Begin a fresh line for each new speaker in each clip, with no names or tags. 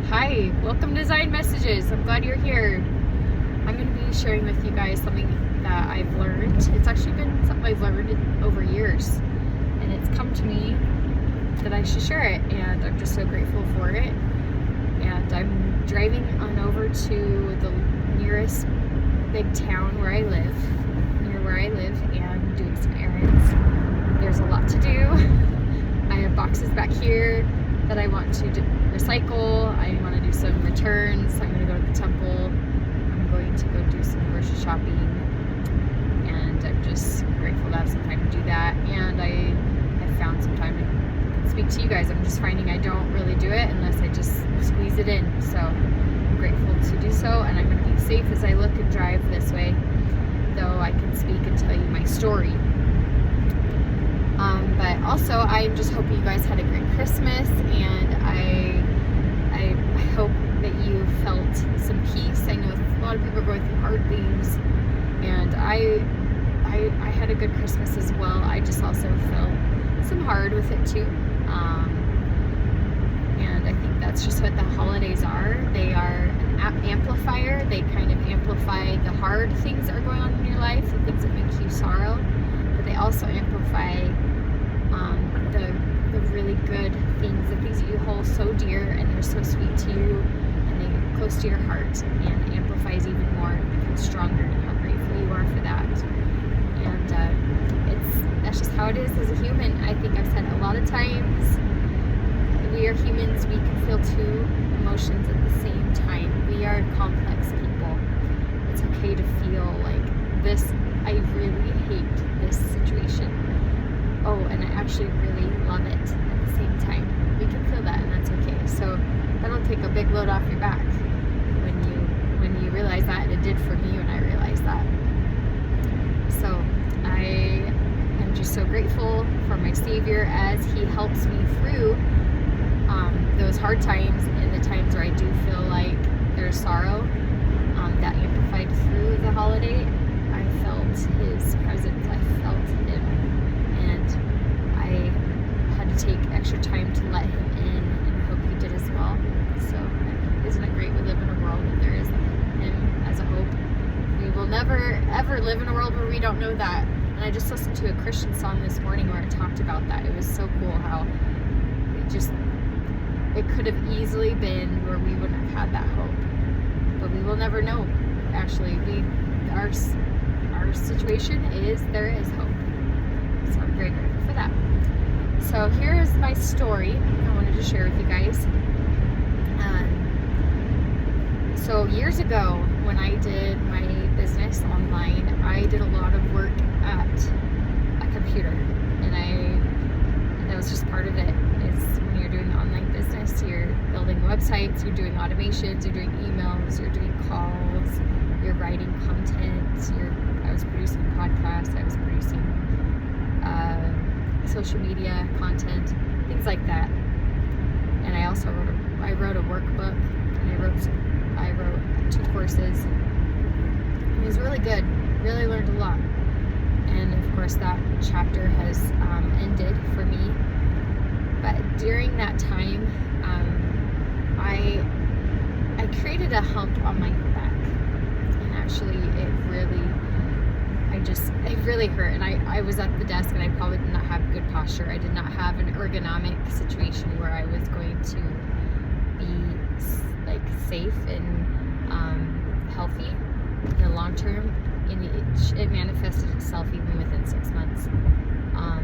Hi, welcome to Zion Messages. I'm glad you're here. I'm going to be sharing with you guys something that I've learned. It's actually been something I've learned over years, and it's come to me that I should share it, and I'm just so grateful for it. And I'm driving on over to the nearest big town where I live, and doing some errands. There's a lot to do. I have boxes back here that I want to recycle. I want to do some returns. I'm going to go to the temple. I'm going to go do some grocery shopping, and I'm just grateful to have some time to do that. And I have found some time to speak to you guys. I'm just finding I don't really do it unless I just squeeze it in. So I'm grateful to do so, and I'm going to be safe as I look and drive this way, though I can speak and tell you my story. But also, I'm just hoping you guys had a great Christmas, and I hope that you felt some peace. I know a lot of people are going through hard things, and I had a good Christmas as well. I just also felt some hard with it too, and I think that's just what the holidays are. They are an amplifier. They kind of amplify the hard things that are going on in your life, the things that make you sorrow, but they also amplify the really good things, the things that you hold so dear and they're so sweet to you and they get close to your heart, and amplifies even more and becomes stronger, and how grateful you are for that. And that's just how it is as a human. I think I've said a lot of times, we are humans. We can feel two emotions at the same time. We are complex people. It's okay to feel like this. I really hate this situation. Oh, and I actually really love it at the same time. We can feel that, and that's okay. So that'll take a big load off your back when you realize that, and it did for me when I realized that. So I am just so grateful for my Savior as He helps me through those hard times, and the times where I do feel like there's sorrow that amplified through the holiday. I felt His presence. I felt Him. And I had to take extra time to let Him in, and I hope you did as well. So isn't it great we live in a world where there is Him as a hope? We will never ever live in a world where we don't know that. And I just listened to a Christian song this morning where it talked about that. It was so cool how it could have easily been where we wouldn't have had that hope, but we will never know. Actually, our situation is there is hope. So I'm very grateful for that. So here is my story I wanted to share with you guys. So years ago, when I did my business online, I did a lot of work at a computer, and that was just part of it. Is when you're doing online business, you're building websites, you're doing automations, you're doing emails, you're doing calls, you're writing content, I was producing podcasts, I was producing social media content, things like that. And I also wrote a workbook, and I wrote 2 courses. It was really good. Really learned a lot. And of course that chapter has ended for me. But during that time, I created a hump on my back, and actually it really hurt. And I was at the desk, and I probably did not have good posture. I did not have an ergonomic situation where I was going to be like safe and healthy in the long term. And it manifested itself even within 6 months. I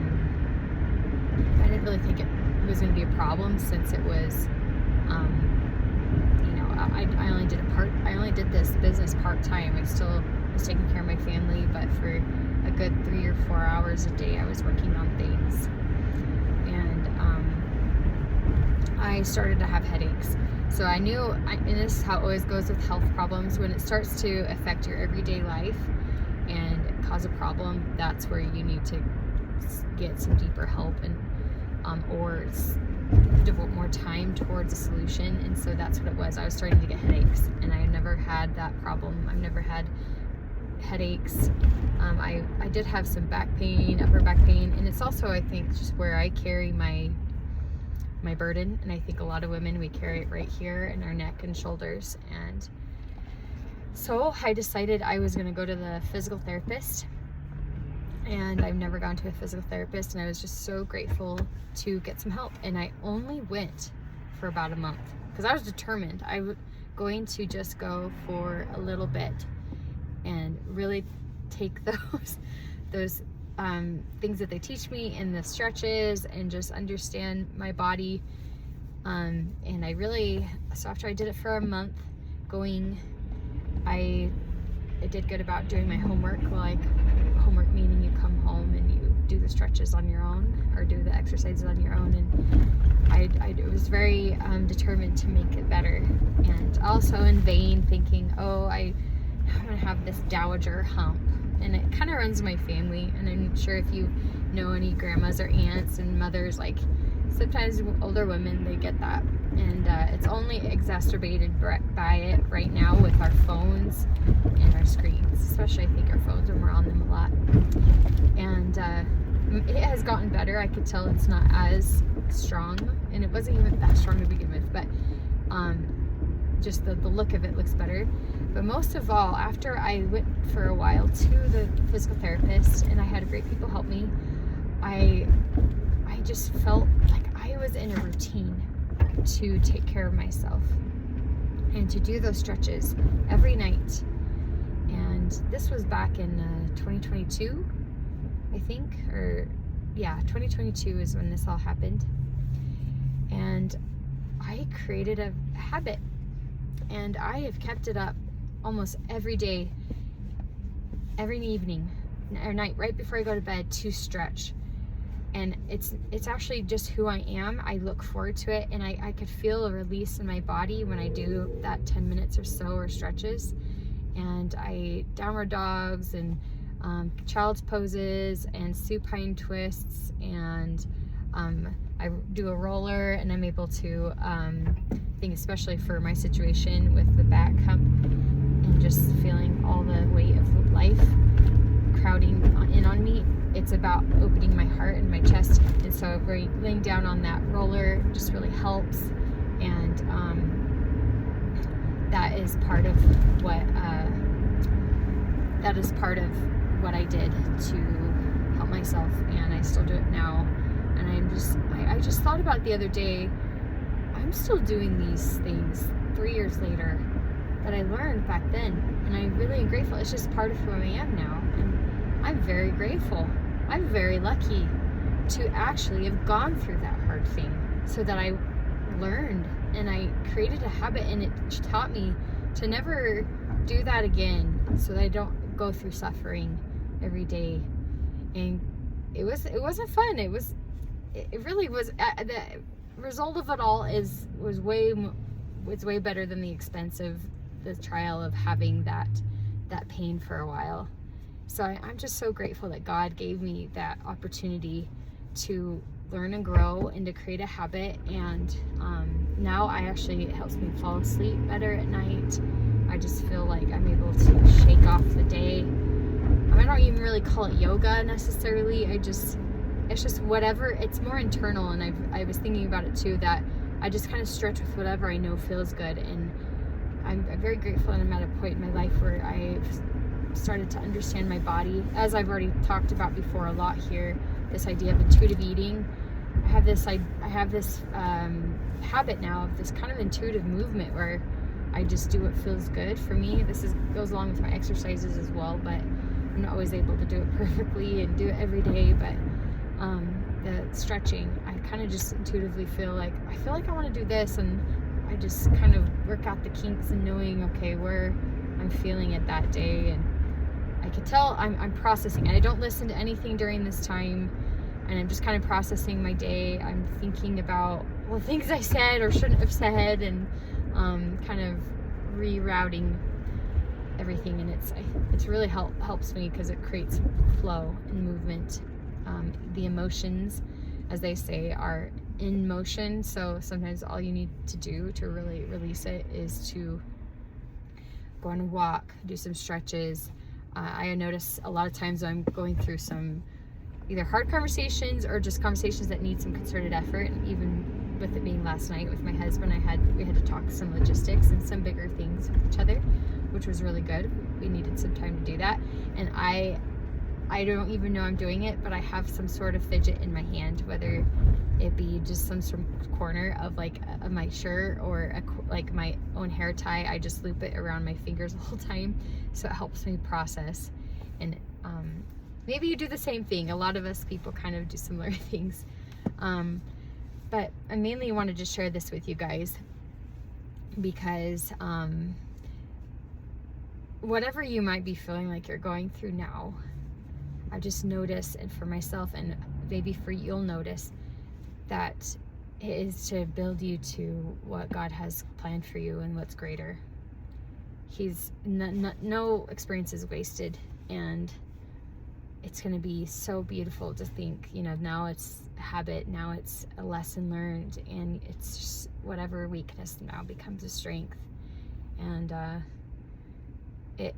didn't really think it was going to be a problem, since it was, I only did this business part-time. I still was taking care of my family, but for a good 3 or 4 hours a day, I was working on things. And I started to have headaches. So I knew, and this is how it always goes with health problems, when it starts to affect your everyday life and cause a problem, that's where you need to get some deeper help, and or devote more time towards a solution. And so that's what it was. I was starting to get headaches, and I never had that problem. I've never had headaches. I did have some back pain, upper back pain, and it's also, I think, just where I carry my my burden. And I think a lot of women, we carry it right here in our neck and shoulders. And so I decided I was going to go to the physical therapist, and I've never gone to a physical therapist, and I was just so grateful to get some help. And I only went for about a month because I was determined. I was going to just go for a little bit and really take those things that they teach me and the stretches and just understand my body. And so after I did it for a month going, I did good about doing my homework. Like, homework meaning you come home and you do the stretches on your own or do the exercises on your own. And I was very determined to make it better. And also in vain thinking, oh, I'm gonna have this dowager hump. And it kind of runs my family. And I'm sure if you know any grandmas or aunts and mothers, like sometimes older women, they get that. And it's only exacerbated by it right now with our phones and our screens, especially I think our phones when we're on them a lot. And it has gotten better. I could tell it's not as strong, and it wasn't even that strong to begin with, but just the look of it looks better. But most of all, after I went for a while to the physical therapist and I had great people help me, I just felt like I was in a routine to take care of myself and to do those stretches every night. And this was back in 2022, I think, or yeah, 2022 is when this all happened. And I created a habit, and I have kept it up almost every day, every evening or night, right before I go to bed, to stretch. And it's actually just who I am. I look forward to it, and I could feel a release in my body when I do that 10 minutes or so, or stretches. And I downward dogs and child's poses and supine twists, and I do a roller, and I'm able to think, especially for my situation with the back hump and just feeling all the weight of life crowding in on me. It's about opening my heart and my chest, and so laying down on that roller just really helps. And that is part of what I did to help myself, and I still do it now. And I just thought about it the other day. I'm still doing these things 3 years later that I learned back then, and I really am grateful. It's just part of who I am now, and I'm very grateful. I'm very lucky to actually have gone through that hard thing so that I learned and I created a habit, and it taught me to never do that again, so that I don't go through suffering every day. And it wasn't fun. It really was. The result of it all was way better than the expense of the trial of having that pain for a while. So I'm just so grateful that God gave me that opportunity to learn and grow and to create a habit. And now it helps me fall asleep better at night. I just feel like I'm able to shake off the day. I don't even really call it yoga necessarily. It's just whatever. It's more internal, and I was thinking about it too, that I just kind of stretch with whatever I know feels good. And I'm very grateful that I'm at a point in my life where I've started to understand my body, as I've already talked about before a lot here, this idea of intuitive eating. I have this habit now of this kind of intuitive movement where I just do what feels good for me. This goes along with my exercises as well, but I'm not always able to do it perfectly and do it every day. But the stretching, I kind of just intuitively feel like I want to do this, and I just kind of work out the kinks and knowing, okay, where I'm feeling it that day. And I can tell I'm processing. I don't listen to anything during this time, and I'm just kind of processing my day. I'm thinking about things I said or shouldn't have said, and kind of rerouting everything. And it's really helps me because it creates flow and movement. The emotions, as they say, are in motion. So sometimes all you need to do to really release it is to go on a walk, do some stretches. I notice a lot of times I'm going through some either hard conversations or just conversations that need some concerted effort, and even with it being last night with my husband, we had to talk some logistics and some bigger things with each other, which was really good. We needed some time to do that. And I don't even know I'm doing it, but I have some sort of fidget in my hand, whether it be just some sort of corner of like my shirt or like my own hair tie. I just loop it around my fingers the whole time, so it helps me process. And maybe you do the same thing. A lot of us people kind of do similar things. But I mainly wanted to share this with you guys because whatever you might be feeling like you're going through now, I just noticed, and for myself, and maybe for you'll notice, that it is to build you to what God has planned for you and what's greater. No experience is wasted, and it's going to be so beautiful to think, now it's a habit, now it's a lesson learned, and it's just whatever weakness now becomes a strength. And it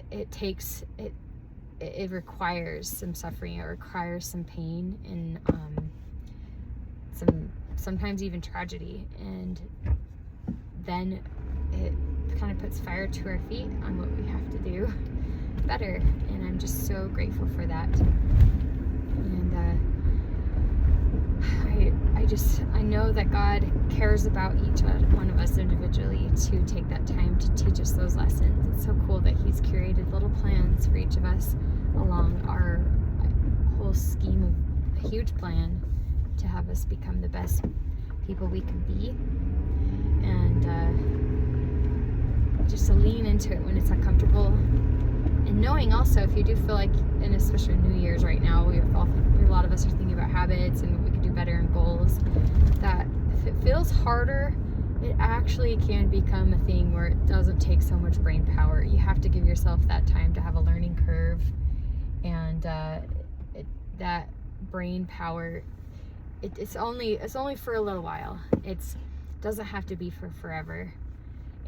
requires some suffering, it requires some pain, and sometimes even tragedy, and then it kind of puts fire to our feet on what we have to do better. And I'm just so grateful for that. And I know that God cares about each one of us individually to take that time to teach us those lessons. It's so cool that He's curated little plans for each of us along our whole scheme of a huge plan to have us become the best people we can be. And just to lean into it when it's uncomfortable. And knowing also, if you do feel like, and especially New Year's right now, a lot of us are thinking about habits and what we can do better and goals, that if it feels harder, it actually can become a thing where it doesn't take so much brain power. You have to give yourself that time to have a learning curve, and that brain power, it's only for a little while. It doesn't have to be for forever.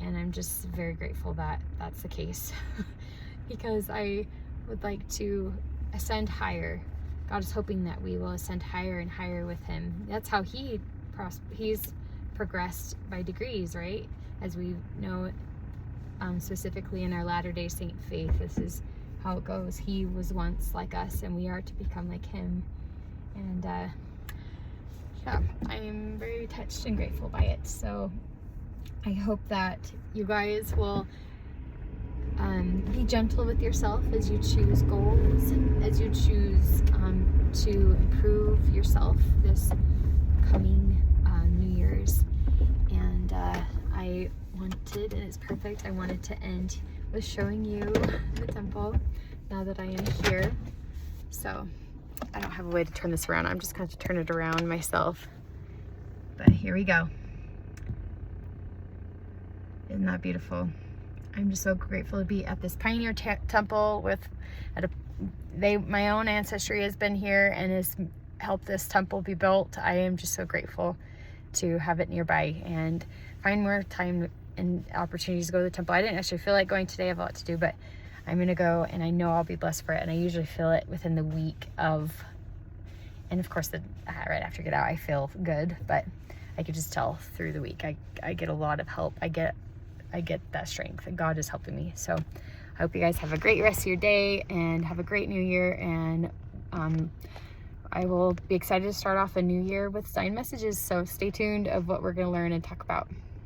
And I'm just very grateful that that's the case. Because I would like to ascend higher. God is hoping that we will ascend higher and higher with Him. That's how He's progressed by degrees, right? As we know, specifically in our Latter-day Saint faith, this is how it goes. He was once like us, and we are to become like Him. And yeah, I am very touched and grateful by it. So I hope that you guys will be gentle with yourself as you choose goals, as you choose to improve yourself this coming New Year's. And I wanted, and it's perfect, I wanted to end with showing you the temple now that I am here. So I don't have a way to turn this around. I'm just going to turn it around myself. But here we go. Isn't that beautiful? I'm just so grateful to be at this pioneer temple my own ancestry has been here and has helped this temple be built. I am just so grateful to have it nearby and find more time and opportunities to go to the temple. I didn't actually feel like going today. I have a lot to do, but I'm going to go, and I know I'll be blessed for it. And I usually feel it within the week of, and of course, right after I get out, I feel good, but I could just tell through the week. I get a lot of help. I get that strength, and God is helping me. So I hope you guys have a great rest of your day and have a great new year. And I will be excited to start off a new year with sign messages. So stay tuned of what we're going to learn and talk about.